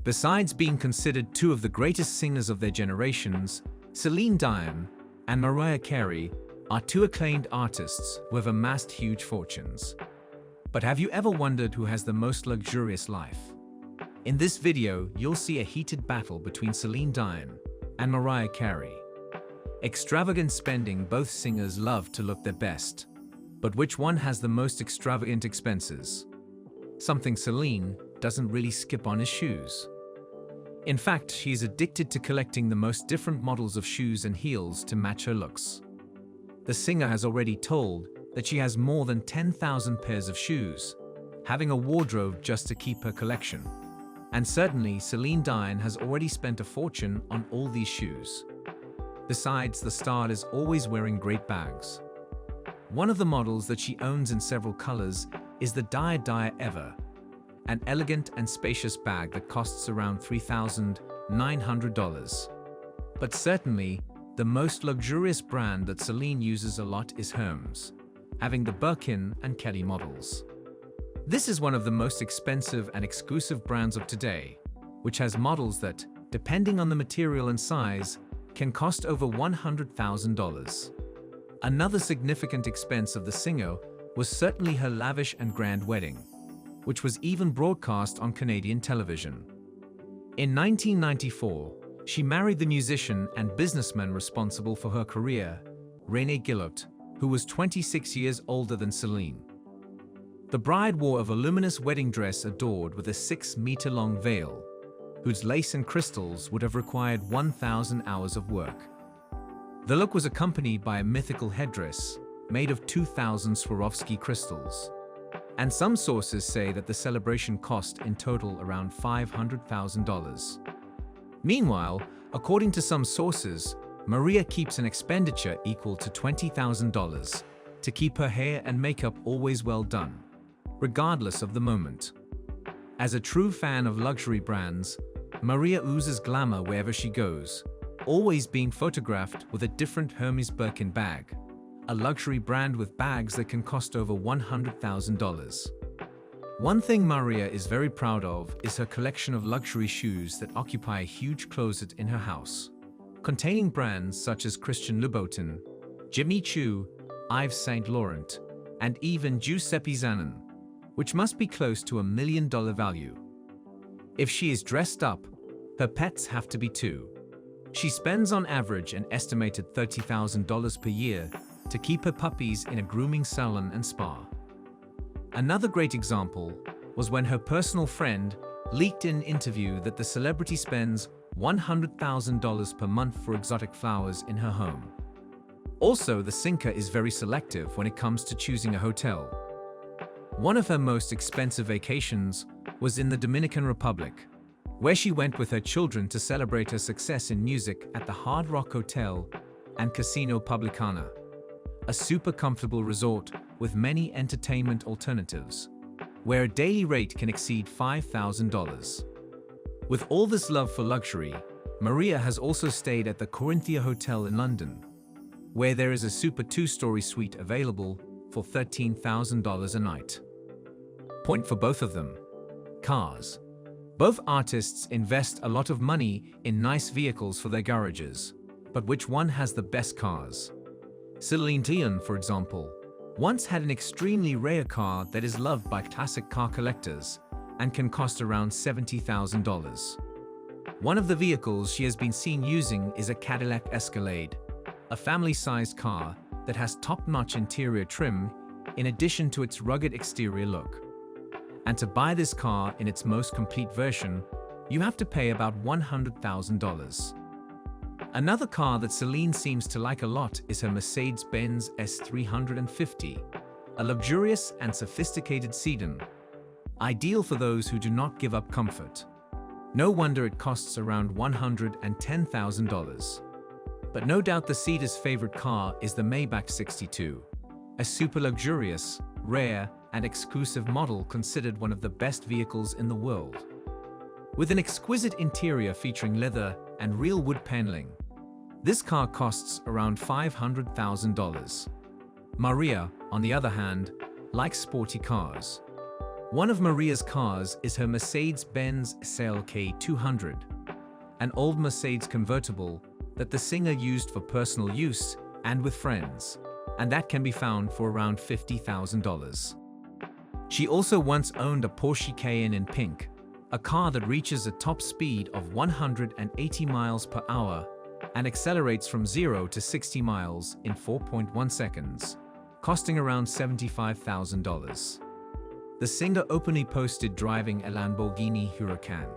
Besides being considered two of the greatest singers of their generations, Celine Dion and Mariah Carey are two acclaimed artists who have amassed huge fortunes. But have you ever wondered who has the most luxurious life? In this video, you'll see a heated battle between Celine Dion and Mariah Carey. Extravagant spending. Both singers love to look their best. But which one has the most extravagant expenses? Something Celine doesn't really skip on is shoes. In fact, she's addicted to collecting the most different models of shoes and heels to match her looks. The singer has already told that she has more than 10,000 pairs of shoes, having a wardrobe just to keep her collection. And certainly, Celine Dion has already spent a fortune on all these shoes. Besides, the star is always wearing great bags. One of the models that she owns in several colors is the Dia Ever, an elegant and spacious bag that costs around $3,900. But certainly, the most luxurious brand that Celine uses a lot is Hermes, having the Birkin and Kelly models. This is one of the most expensive and exclusive brands of today, which has models that, depending on the material and size, can cost over $100,000. Another significant expense of the singer was certainly her lavish and grand wedding, which was even broadcast on Canadian television. In 1994, she married the musician and businessman responsible for her career, René Gillotte, who was 26 years older than Celine. The bride wore a voluminous wedding dress adorned with a 6-meter-long veil, whose lace and crystals would have required 1,000 hours of work. The look was accompanied by a mythical headdress made of 2,000 Swarovski crystals. And some sources say that the celebration cost in total around $500,000. Meanwhile, according to some sources, Mariah keeps an expenditure equal to $20,000 to keep her hair and makeup always well done, regardless of the moment. As a true fan of luxury brands, Mariah oozes glamour wherever she goes, always being photographed with a different Hermes Birkin bag, a luxury brand with bags that can cost over $100,000. One thing Mariah is very proud of is her collection of luxury shoes that occupy a huge closet in her house, containing brands such as Christian Louboutin, Jimmy Choo, Yves Saint Laurent, and even Giuseppe Zannoni, which must be close to $1 million value. If she is dressed up, her pets have to be too. She spends on average an estimated $30,000 per year to keep her puppies in a grooming salon and spa. Another great example was when her personal friend leaked in an interview that the celebrity spends $100,000 per month for exotic flowers in her home. Also, the singer is very selective when it comes to choosing a hotel. One of her most expensive vacations was in the Dominican Republic, where she went with her children to celebrate her success in music at the Hard Rock Hotel and Casino Publicana, a super comfortable resort with many entertainment alternatives, where a daily rate can exceed $5,000. With all this love for luxury, Mariah has also stayed at the Corinthia Hotel in London, where there is a super 2-story suite available for $13,000 a night. Point for both of them: cars. Both artists invest a lot of money in nice vehicles for their garages, but which one has the best cars? Celine Dion, for example, once had an extremely rare car that is loved by classic car collectors and can cost around $70,000. One of the vehicles she has been seen using is a Cadillac Escalade, a family-sized car that has top-notch interior trim in addition to its rugged exterior look. And to buy this car in its most complete version, you have to pay about $100,000. Another car that Celine seems to like a lot is her Mercedes-Benz S350, a luxurious and sophisticated sedan, ideal for those who do not give up comfort. No wonder it costs around $110,000. But no doubt the seater's favorite car is the Maybach 62, a super luxurious, rare, and exclusive model considered one of the best vehicles in the world. With an exquisite interior featuring leather and real wood paneling, this car costs around $500,000. Mariah, on the other hand, likes sporty cars. One of Mariah's cars is her Mercedes-Benz SLK 200, an old Mercedes convertible that the singer used for personal use and with friends, and that can be found for around $50,000. She also once owned a Porsche Cayenne in pink, a car that reaches a top speed of 180 miles per hour and accelerates from 0 to 60 miles in 4.1 seconds, costing around $75,000. The singer openly posted driving a Lamborghini Huracan.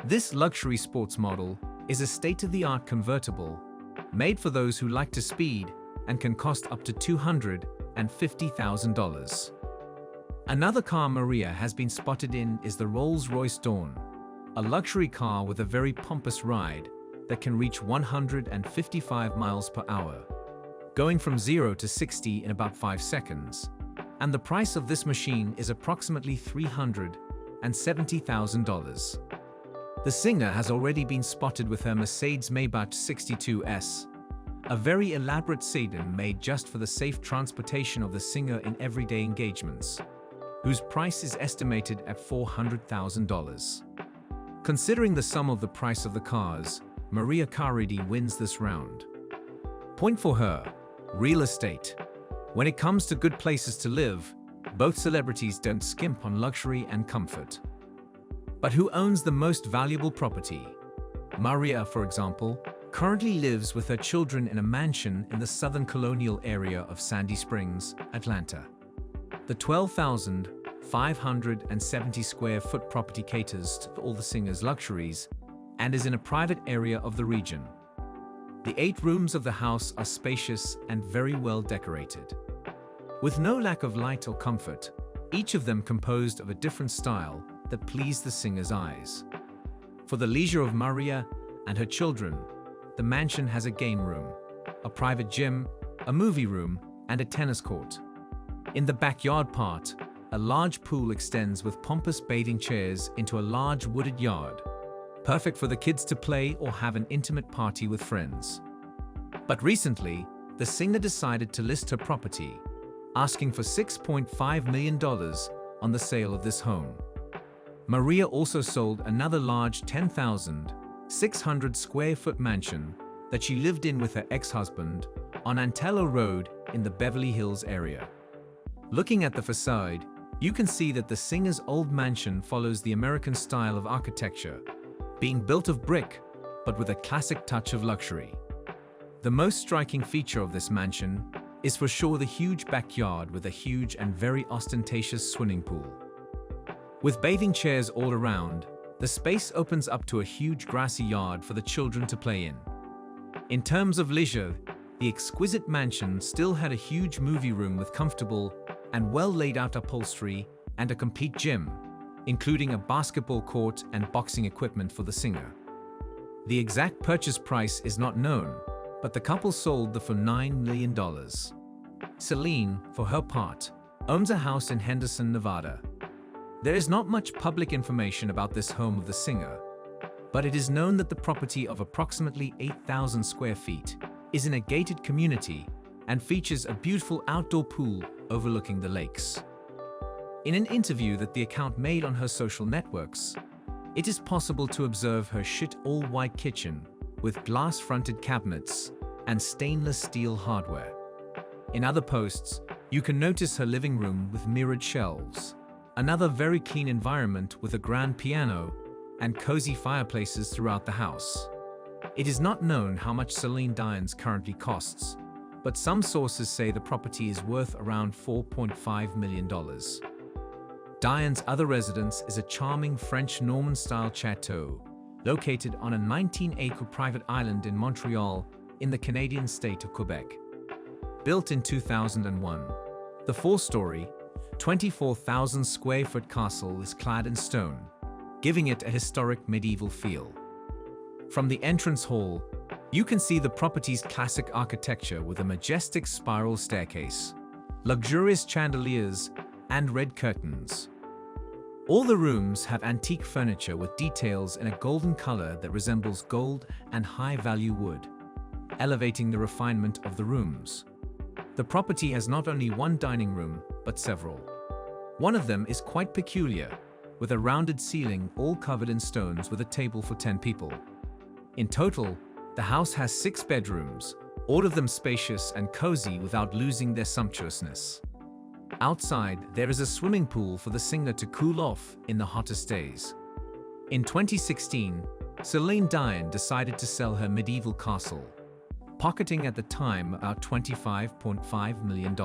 This luxury sports model is a state-of-the-art convertible made for those who like to speed and can cost up to $250,000. Another car Mariah has been spotted in is the Rolls-Royce Dawn, a luxury car with a very pompous ride that can reach 155 miles per hour, going from 0 to 60 in about 5 seconds, and the price of this machine is approximately $370,000. The singer has already been spotted with her Mercedes Maybach 62S, a very elaborate sedan made just for the safe transportation of the singer in everyday engagements, whose price is estimated at $400,000. Considering the sum of the price of the cars, Mariah Carey wins this round. Point for her: real estate. When it comes to good places to live, both celebrities don't skimp on luxury and comfort. But who owns the most valuable property? Mariah, for example, currently lives with her children in a mansion in the southern colonial area of Sandy Springs, Atlanta. The 12,570 square foot property caters to all the singer's luxuries and is in a private area of the region. The 8 rooms of the house are spacious and very well decorated. With no lack of light or comfort, each of them composed of a different style that pleased the singer's eyes. For the leisure of Mariah and her children, the mansion has a game room, a private gym, a movie room, and a tennis court. In the backyard part, a large pool extends with pompous bathing chairs into a large wooded yard, perfect for the kids to play or have an intimate party with friends. But recently, the singer decided to list her property, asking for $6.5 million on the sale of this home. Mariah also sold another large 10,600 square foot mansion that she lived in with her ex-husband on Antello Road in the Beverly Hills area. Looking at the facade, you can see that the singer's old mansion follows the American style of architecture, being built of brick, but with a classic touch of luxury. The most striking feature of this mansion is for sure the huge backyard with a huge and very ostentatious swimming pool. With bathing chairs all around, the space opens up to a huge grassy yard for the children to play in. In terms of leisure, the exquisite mansion still had a huge movie room with comfortable and well laid out upholstery and a complete gym, including a basketball court and boxing equipment for the singer. The exact purchase price is not known, but the couple sold the for $9 million. Celine, for her part, owns a house in Henderson, Nevada. There is not much public information about this home of the singer, but it is known that the property of approximately 8,000 square feet is in a gated community and features a beautiful outdoor pool overlooking the lakes. In an interview that the account made on her social networks, it is possible to observe her all-white kitchen with glass-fronted cabinets and stainless steel hardware. In other posts, you can notice her living room with mirrored shelves, another very clean environment with a grand piano and cozy fireplaces throughout the house. It is not known how much Celine Dion's currently costs, but some sources say the property is worth around $4.5 million. Dion's other residence is a charming French Norman-style chateau located on a 19-acre private island in Montreal in the Canadian state of Quebec. Built in 2001, the 4-story, 24,000 square foot castle is clad in stone, giving it a historic medieval feel. From the entrance hall, you can see the property's classic architecture with a majestic spiral staircase, luxurious chandeliers, and red curtains. All the rooms have antique furniture with details in a golden color that resembles gold and high-value wood, elevating the refinement of the rooms. The property has not only one dining room, but several. One of them is quite peculiar, with a rounded ceiling all covered in stones with a table for 10 people. In total, the house has 6 bedrooms, all of them spacious and cozy without losing their sumptuousness. Outside, there is a swimming pool for the singer to cool off in the hottest days. In 2016, Celine Dion decided to sell her medieval castle, pocketing at the time about $25.5 million.